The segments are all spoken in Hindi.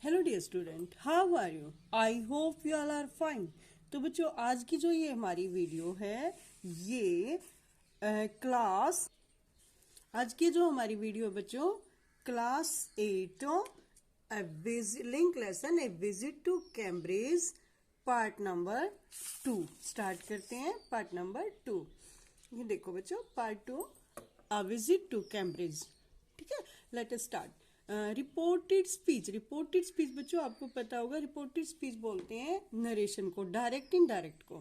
Hello dear student, how are you? I hope you all are fine. तो बच्चों, आज की जो ये हमारी वीडियो है ये क्लास आज की जो हमारी वीडियो है बच्चों class 8 link lesson a visit to Cambridge part number 2 start करते हैं। पार्ट नंबर 2 ये देखो बच्चों, part 2 a visit to Cambridge. ठीक है, let us start. Reported speech बच्चों आपको पता होगा, रिपोर्टेड स्पीच बोलते हैं नरेशन को, डायरेक्ट इनडायरेक्ट को।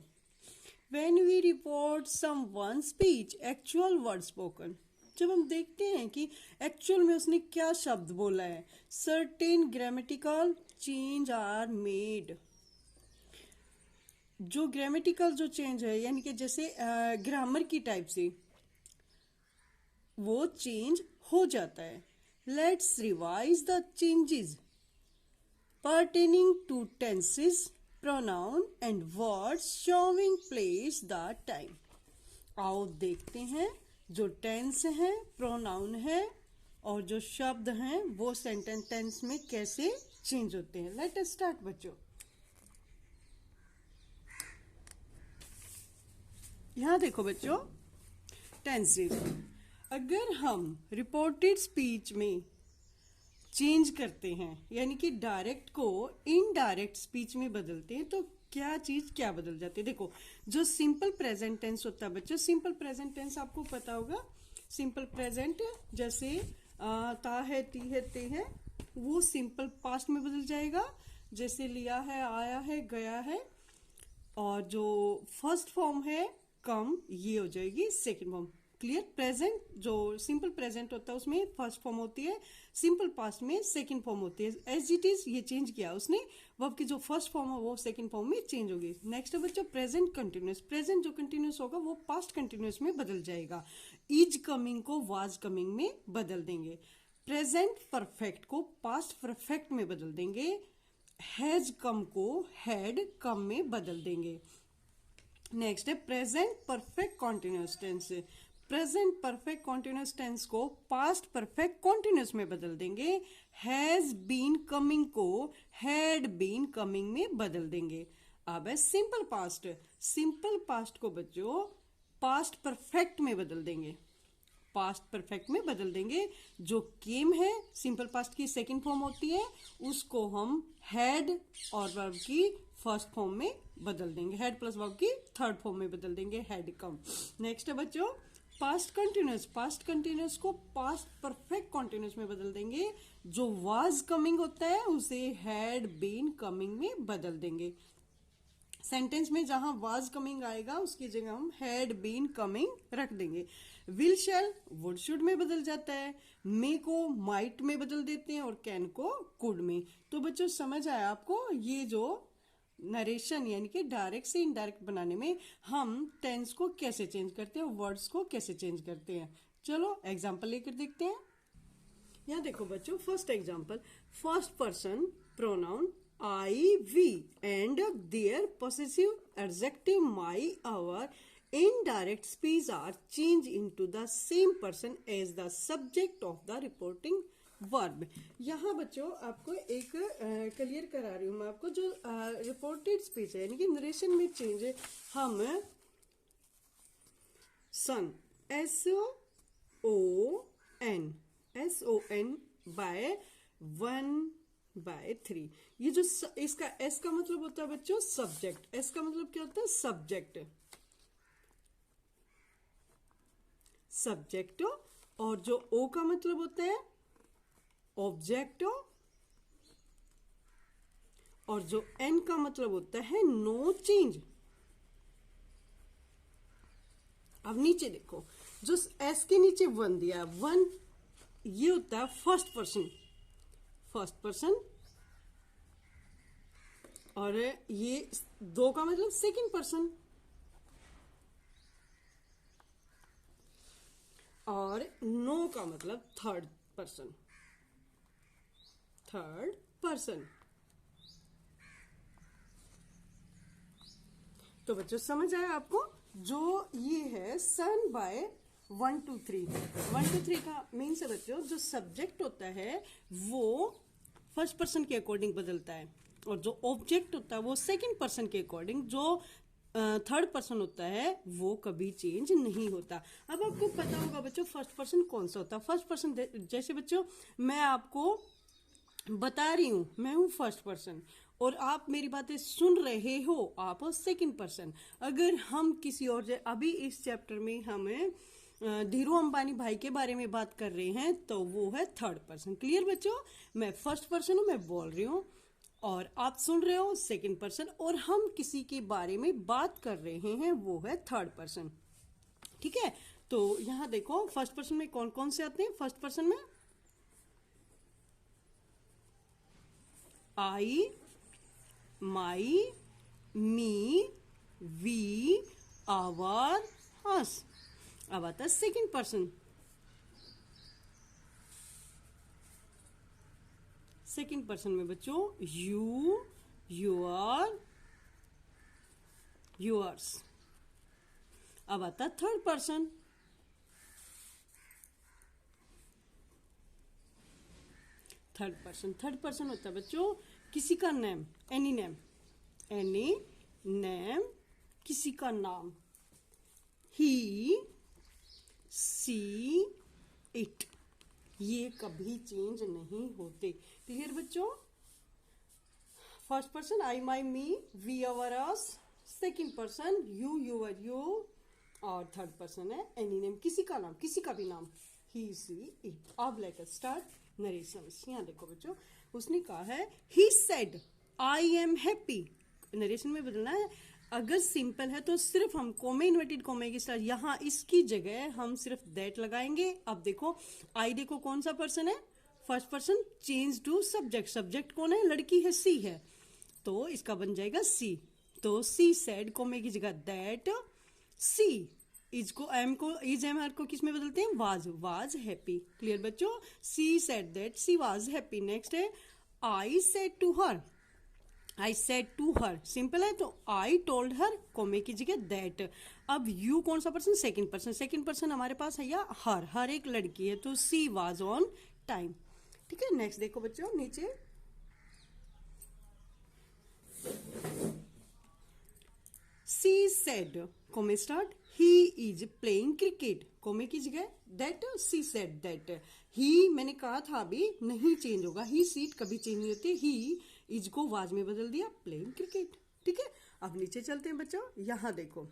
When we report someone speech actual word spoken, जब हम देखते हैं कि एक्चुअल में उसने क्या शब्द बोला है, certain grammatical change are made. जो ग्रामेटिकल जो चेंज है यानी कि जैसे ग्रामर की टाइप से वो चेंज हो जाता है। Let's revise the changes pertaining to tenses, pronoun and words showing place the time। आओ देखते हैं जो टेंस है, प्रोनाउन है और जो शब्द हैं वो सेंटेंस टेंस में कैसे चेंज होते हैं। लेट अस स्टार्ट बच्चों। यहां देखो बच्चों, टेंसेस अगर हम रिपोर्टेड स्पीच में चेंज करते हैं यानी कि डायरेक्ट को इनडायरेक्ट स्पीच में बदलते हैं तो क्या चीज क्या बदल जाती है। देखो, जो सिंपल प्रेजेंट टेंस होता है बच्चों, सिंपल प्रेजेंट टेंस आपको पता होगा। सिंपल प्रेजेंट जैसे ता है, ती है, ते है, वो सिंपल पास्ट में बदल जाएगा। जैसे लिया है, आया है, गया है। और जो फर्स्ट फॉर्म है कम, ये हो जाएगी सेकेंड फॉर्म। क्लियर? प्रेजेंट जो सिंपल प्रेजेंट होता है उसमें फर्स्ट फॉर्म होती है, सिंपल पास्ट में सेकंड फॉर्म होती है। एज इट इज ये चेंज किया उसने, वर्ब की जो फर्स्ट फॉर्म है वो सेकंड फॉर्म में चेंज होगी। नेक्स्ट है बच्चों प्रेजेंट कंटिन्यूअस। प्रेजेंट जो कंटिन्यूअस होगा वो पास्ट कंटिन्यूअस में बदल जाएगा। इज कमिंग को वाज कमिंग में बदल देंगे। प्रेजेंट परफेक्ट को पास्ट परफेक्ट में बदल देंगे। हैज कम को हैड कम में बदल देंगे। नेक्स्ट है present perfect continuous tense. Present perfect continuous tense को पास्ट परफेक्ट कॉन्टिन्यूअस में बदल देंगे। हैज बीन कमिंग को हैड बीन कमिंग में बदल देंगे। अब है सिंपल पास्ट। सिंपल पास्ट को बच्चों पास्ट परफेक्ट में बदल देंगे। पास्ट परफेक्ट में बदल देंगे। जो केम है सिंपल पास्ट की सेकंड फॉर्म होती है, उसको हम हैड और वर्ब की फर्स्ट फॉर्म में बदल देंगे। हैड प्लस वर्ब की थर्ड फॉर्म में बदल देंगे, हैड कम। नेक्स्ट है बच्चों पास्ट कंटिन्यूअस। पास्ट कंटिन्यूअस को पास्ट परफेक्ट कंटिन्यूअस में बदल देंगे। जो वाज कमिंग होता है उसे हैड बीन कमिंग में बदल देंगे। सेंटेंस में जहां वाज कमिंग आएगा उसकी जगह हम हैड बीन कमिंग रख देंगे। विल शैल वुड शुड में बदल जाता है। मे को माइट में बदल देते हैं और कैन को कुड में। तो बच्चों समझ आया आपको, ये जो नरेशन यानी कि डायरेक्ट से इनडायरेक्ट बनाने में हम टेंस को कैसे चेंज करते हैं, वर्ड्स को कैसे चेंज करते हैं। चलो एग्जांपल लेकर देखते हैं। यहां देखो बच्चों, first example, first person pronoun I we and their possessive adjective my our in direct speech are change into the same person as the subject of the reporting verb. यहां बच्चों आपको एक क्लियर करा रही हूं मैं आपको, जो रिपोर्टेड स्पीच है यानी कि नरेशन में चेंज है। हम सन SON बाय 1/3, ये जो इसका एस का मतलब होता है बच्चों सब्जेक्ट। एस का मतलब क्या होता है? सब्जेक्ट। सब्जेक्ट। और जो ओ का मतलब होता है ऑब्जेक्ट। और जो एन का मतलब होता है नो चेंज। अब नीचे देखो, जो एस के नीचे वन दिया है, वन ये होता है फर्स्ट पर्सन। First person. और ये दो का मतलब सेकंड पर्सन। और नो का मतलब थर्ड पर्सन। Third person. तो बच्चों समझ आया आपको, जो ये है सन बाय 1 2 3 का मीन्स है बच्चों जो सब्जेक्ट होता है वो फर्स्ट पर्सन के अकॉर्डिंग बदलता है, और जो ऑब्जेक्ट होता है वो सेकंड पर्सन के अकॉर्डिंग, जो थर्ड पर्सन होता है वो कभी चेंज नहीं होता। अब आपको पता होगा बच्चों फर्स्ट पर्सन कौन सा होता है। फर्स्ट पर्सन जैसे बच्चों मैं आपको बता रही हूं, मैं हूं फर्स्ट पर्सन, और आप मेरी बातें सुन रहे हो, आप हो सेकंड पर्सन। अगर हम किसी और अभी इस चैप्टर में हमें धीरू अंबानी भाई के बारे में बात कर रहे हैं तो वो है थर्ड पर्सन। क्लियर बच्चों, मैं फर्स्ट पर्सन हूं, मैं बोल रही हूं और आप सुन रहे हो सेकंड पर्सन, और हम किसी के बारे में बात कर रहे हैं वो है थर्ड पर्सन। ठीक है, तो यहां देखो फर्स्ट पर्सन में कौन कौन से आते हैं। फर्स्ट पर्सन में आई, माई, मी, वी, आवर, अस। अब आता है सेकंड पर्सन। सेकंड पर्सन में बच्चों यू, योर, योर्स। अब आता है थर्ड पर्सन। थर्ड पर्सन होता है बच्चों किसी का name, any name, any name, किसी का नाम। ही, सी, इट, ये कभी चेंज नहीं होते। क्लियर बच्चों, first person I, my, me, we, our, us. Second person you, your, you, और थर्ड पर्सन है एनी नेम, किसी का नाम, किसी का भी नाम। He, she, it. अब लेट अस स्टार्ट नरेशन। यहां देखो बच्चों, उसने कहा है he said I am happy. Narration में बदलना है। अगर सिंपल है तो सिर्फ हम कोमे, इन्वर्टेड कोमे के साथ यहां इसकी जगह हम सिर्फ दैट लगाएंगे। अब देखो आई, देखो कौन सा पर्सन है, first person, change to subject. Subject कौन है, लड़की है, सी है, तो इसका बन जाएगा सी। तो सी सेड, कोमे की जगह दैट, सी इज को एम को, इज एम आर को किस में बदलते हैं, वाज हैप्पी। क्लियर बच्चों, she said that she was happy. Next है I said to her, I said to her, simple है, तो आई टोल्ड हर, कोमे की जगह दैट। अब यू कौन सा person, second person. Second person हमारे पास है या हर एक लड़की है, तो सी वाज ऑन टाइम। ठीक है, नेक्स्ट देखो बच्चों नीचे, she said, comma start, he is playing cricket, comma की जगह दैट, सी सेड दैट। ही मैंने कहा था अभी नहीं चेंज होगा, ही सीट कभी चेंज नहीं होती। ही इज को वाज में बदल दिया, प्लेइंग क्रिकेट। ठीक है, अब नीचे चलते हैं बच्चों। यहां देखो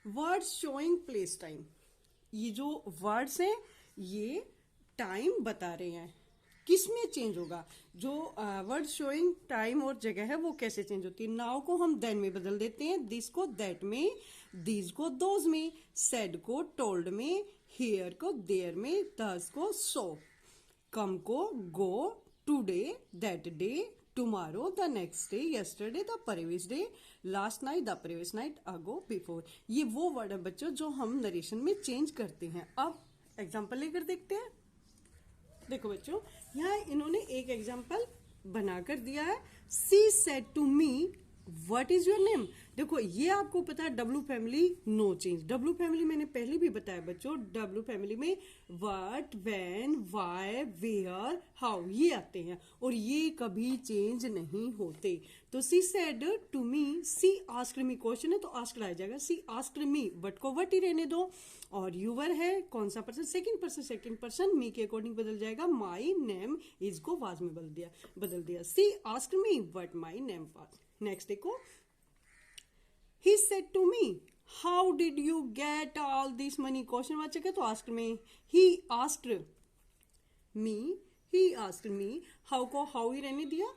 वर्ड्स शोइंग प्लेस टाइम, ये जो वर्ड्स हैं ये टाइम बता रहे हैं, किस में चेंज होगा। जो वर्ड शोइंग टाइम और जगह है वो कैसे चेंज होती है। नाउ को हम देन में बदल देते हैं, दिस को दैट में, दीज को दोज में, सेड को टोल्ड में, हियर को देयर में, दस को सो, कम को go, today that day, tomorrow the next day, yesterday the previous day, last night the previous night, ago before. ये वो वर्ड है बच्चों जो हम नरेशन में चेंज करते हैं। अब एग्जाम्पल लेकर देखते हैं। देखो बच्चों यहाँ इन्होंने एक एग्जाम्पल बनाकर दिया है, she said to me what is your name. देखो ये आपको पता है W family no change. W family मैंने पहले भी बताया बच्चों, डब्लू फैमिली में what, when, why, where, how ये आते हैं और ये कभी चेंज नहीं होते। तो she said to me, she asked me, question है तो आस्क्ड आ जाएगा, सी आस्क्ड मी, बट को वट ही रहने दो। और यूवर है कौन सा पर्सन, सेकंड पर्सन, मी के अकॉर्डिंग बदल जाएगा, माई नेम इज को वाज में बदल दिया। She asked me what my name was. Next देखो, he said to me how did you get all this money, question वाचक है तो asked में, he asked me, how को how ही रहने दिया,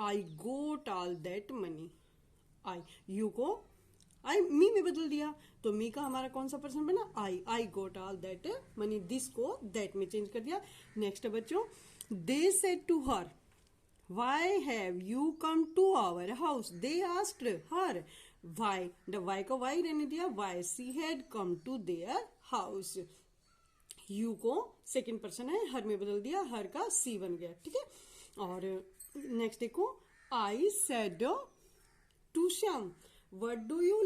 I got all that money, you को me में बदल दिया, तो me का हमारा कौन सा पर्सन बना, I got all that money, this को that में चेंज कर दिया। नेक्स्ट बच्चों, they said to her why have you come to our house, they asked her why, the why को why रहने दिया, why she had come to their house, you को सेकंड पर्सन है हर में बदल दिया, हर का सी बन गया। ठीक है, और नेक्स्ट देखो, I said to Shyam what do you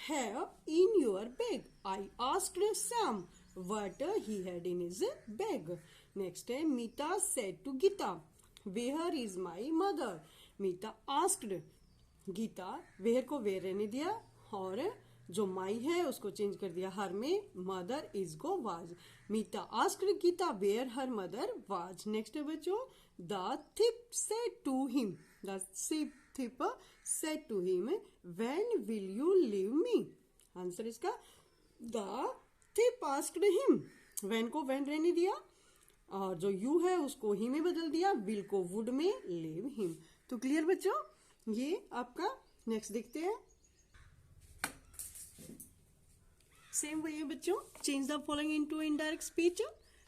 have in your bag, I asked Sam what he had in his bag। Next है, Meeta said to Gita where is my mother, Meeta asked, Gita where को वेयर रहने दिया और जो माई है उसको चेंज कर दिया हर में, मदर इज को was. Meeta asked Gita where her mother was. Next है बच्चों, the thief said to him, the thief said to him when will you leave me. Answer इसका the thief asked him, when को व्हेन रहने दिया और जो यू है उसको ही में बदल दिया, विल को वुड में, लीव हिम। तो क्लियर बच्चों, ये आपका नेक्स्ट देखते हैं। सेम वही है बच्चों, change the following into indirect speech.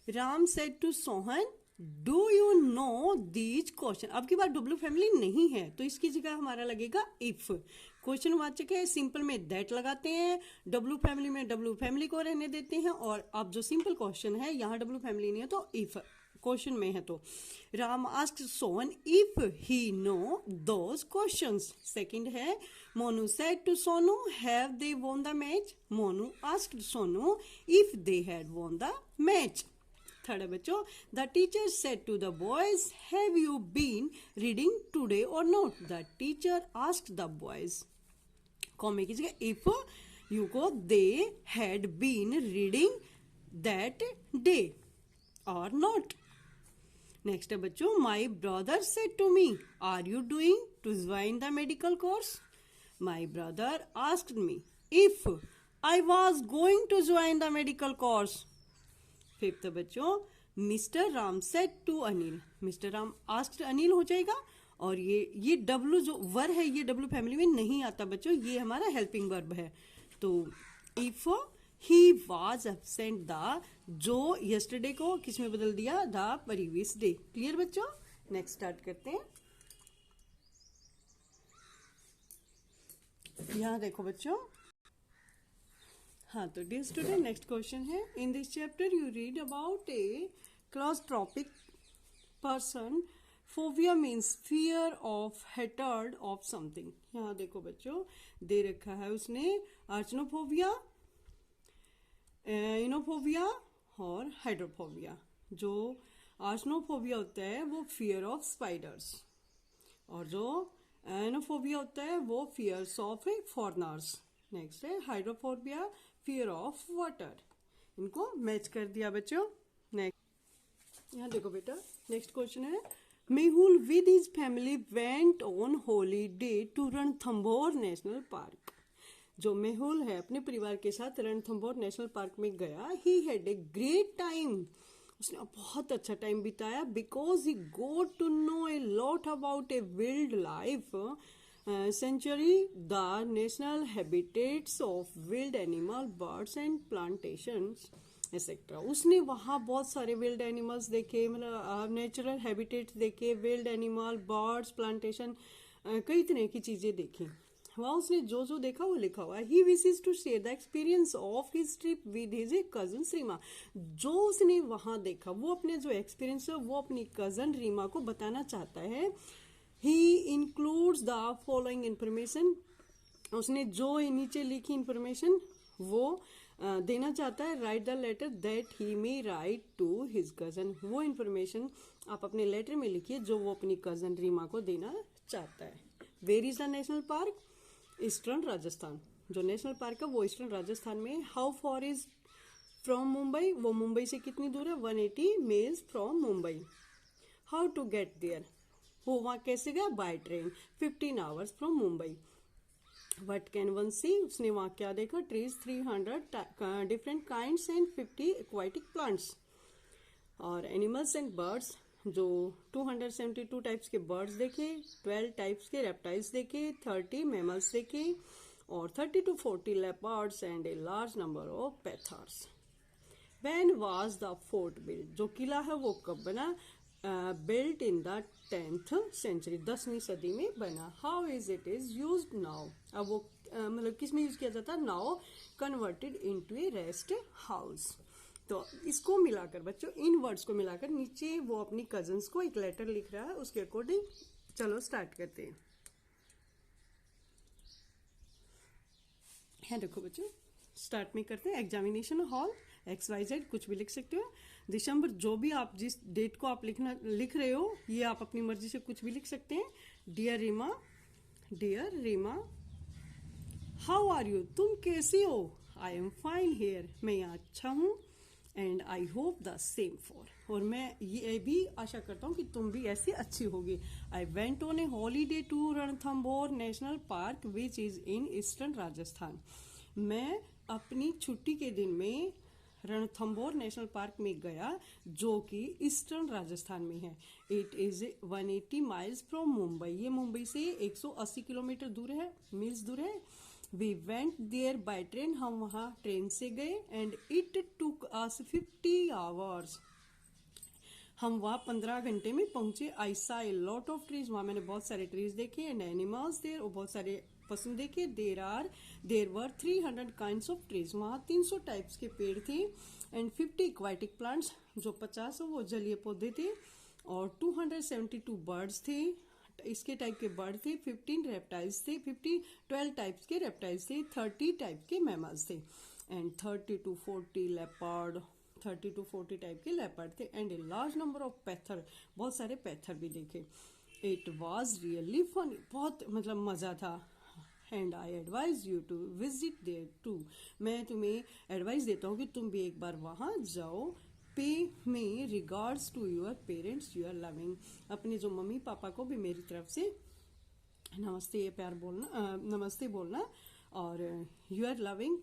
Ram said to Sohan, do you know these question. अब की बार डब्ल्यू फैमिली नहीं है तो इसकी जगह हमारा लगेगा इफ। क्वेश्चन वाचक है, सिंपल में दैट लगाते हैं, डब्ल्यू फैमिली में डब्ल्यू फैमिली को रहने देते हैं, और अब जो सिंपल क्वेश्चन है यहाँ डब्ल्यू फैमिली नहीं है तो इफ क्वेश्चन में है। तो Ram asked Sohan if he know those questions. Second है, Monu said to Sonu have they won the match, Monu asked Sonu if they had won the match. Third है बच्चों, the teacher said to the boys have you been reading today और not, the teacher asked the boys. Comma की जगह इफ यू को they had been reading that day और नॉट। नेक्स्ट है बच्चों, माई brother said to me are you doing to join the medical course, my brother asked me if I was going to join the medical course. Fifth बच्चों, mister Ram said to Anil, mister Ram asked Anil हो जाएगा, और ये डब्लू जो वर है ये डब्लू फैमिली में नहीं आता बच्चों, ये हमारा हेल्पिंग वर्ब है। तो if he was absent the, जो यस्टरडे को किस में बदल दिया, द प्रीवियस डे। क्लियर बच्चों, नेक्स्ट स्टार्ट करते हैं। यहाँ देखो बच्चों, हाँ तो डियर स्टूडेंट नेक्स्ट क्वेश्चन है, in this chapter you read about a claustrophobic person, phobia means fear of hatred of something. यहाँ देखो बच्चों दे रखा है उसने आर्चनोफोबिया, इनोफोबिया और हाइड्रोफोबिया। जो आर्चनोफोबिया होता है वो फियर ऑफ स्पाइडर्स, और जो इनोफोबिया होता है वो फियर्स ऑफ फॉरनर्स। नेक्स्ट है हाइड्रोफोबिया, फियर ऑफ वाटर। इनको मैच कर दिया बच्चों। नेक्स्ट यहाँ देखो बेटा, नेक्स्ट क्वेश्चन है, Mehul with his family went on holiday to Ranthambore national park. जो मेहुल है अपने परिवार के साथ रणथंभौर नेशनल पार्क में गया। He had a great time, उसने बहुत अच्छा टाइम बिताया, because he got to know a lot about a wild life sanctuary, the national habitats of wild animal, birds and plantations etcetera. उसने वहाँ बहुत सारे विल्ड एनिमल्स देखे, मतलब नेचुरल हैबिटेट्स देखे, विल्ड एनिमल, बर्ड्स, प्लांटेशन, कई तरह की चीजें देखी। वहाँ उसने जो जो देखा वो लिखा हुआ है। He wishes to share the experience of his trip with his cousin Reema. जो उसने वहाँ देखा वो अपने जो एक्सपीरियंस है वो अपनी कजन रीमा को बताना चाहता है। He includes the following information, उसने जो नीचे लिखी इंफॉर्मेशन वो देना चाहता है। Write the letter that he may write to his cousin, वो इंफॉर्मेशन आप अपने लेटर में लिखिए जो वो अपनी कजन रीमा को देना चाहता है। Where is the national park, eastern Rajasthan. जो नेशनल पार्क है वो ईस्टर्न राजस्थान में। How far is from Mumbai, वो मुंबई से कितनी दूर है, 180 miles from Mumbai. How to get there, वो वहां कैसे गया, by train, 15 hours from Mumbai. What can one see, उसने वहां क्या देखा, trees 300 different kinds and 50 aquatic plants. और एनिमल्स एंड बर्ड्स, जो 272 टाइप्स के बर्ड्स देखे, 12 टाइप्स के रेप्टाइल्स देखे, 30 मैमल्स देखे, और 30 to 40 leopards and a large number of panthers. When was the fort built? जो किला है वो कब बना, built in the 10th century, 10वीं सदी में बना। How is it is used now? अब वो मतलब किस में यूज किया जाता है, now converted into a rest house। तो इसको मिलाकर बच्चों, इन वर्ड्स को मिलाकर नीचे वो अपनी कजन्स को एक लेटर लिख रहा है, उसके अकॉर्डिंग चलो स्टार्ट करते हैं। देखो बच्चों स्टार्ट में करते हैं। एग्जामिनेशन हॉल XYZ कुछ भी लिख सकते हो। दिसंबर, जो भी आप जिस डेट को आप लिख रहे हो, ये आप अपनी मर्जी से कुछ भी लिख सकते हैं। Dear Reema, how are you, तुम कैसी हो? आई एम फाइन हेयर, मैं यहाँ अच्छा हूँ। And I hope the same for, और मैं ये भी आशा करता हूँ कि तुम भी ऐसी अच्छी होगी। I went on a holiday to Ranthambore national park which is in eastern Rajasthan. मैं अपनी छुट्टी के दिन में रणथंभौर नेशनल पार्क में गया, जो कि ईस्टर्न राजस्थान में है। It is 180 miles from Mumbai, ये मुंबई से 180 किलोमीटर दूर है, मील्स दूर है। We went there by train, हम वहाँ ट्रेन से गए। And it took us 50 hours, हम वहाँ 15 घंटे में पहुंचे। आई सा ए लॉट ऑफ ट्रीज, वहाँ मैंने बहुत सारे ट्रीज देखे। एंड एनिमल्स देयर, और बहुत सारे पशु देखे। देर वर 300 काइंड्स ऑफ ट्रीज, वहाँ 300 टाइप्स के पेड़ थे। एंड 50 एक्वाटिक प्लांट्स, जो 50 वो जलीय पौधे थे। और 272 बर्ड्स थे, इसके टाइप के बर्ड थे। 15 रेप्टाइल्स थे, 12 टाइप्स के रेप्टाइल्स थे। 30 टाइप के मैमल्स थे। And 30 to 40 leopard, 30 to 40 type के लेपर्ड थे। And a large number of पैथर, बहुत सारे पैथर भी देखे। इट वॉज रियली फनी, बहुत मतलब मजा था। And I advise you to visit there too, मैं तुम्हें एडवाइस देता हूँ कि तुम भी एक बार वहाँ जाओ। Pay my regards to your parents, you are loving, अपने जो मम्मी पापा को भी मेरी तरफ से नमस्ते प्यार बोलना, नमस्ते बोलना। और यू आर लविंग,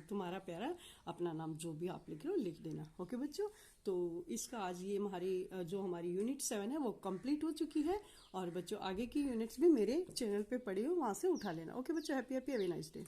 तुम्हारा प्यारा, अपना नाम जो भी आप लिख रहे हो लिख देना। ओके बच्चों, तो इसका आज ये जो हमारी यूनिट 7 है वो कंप्लीट हो चुकी है। और बच्चों आगे की यूनिट्स भी मेरे चैनल पे पड़ी हो, वहाँ से उठा लेना। ओके बच्चों, हैप्पी हैवी नाइस डे।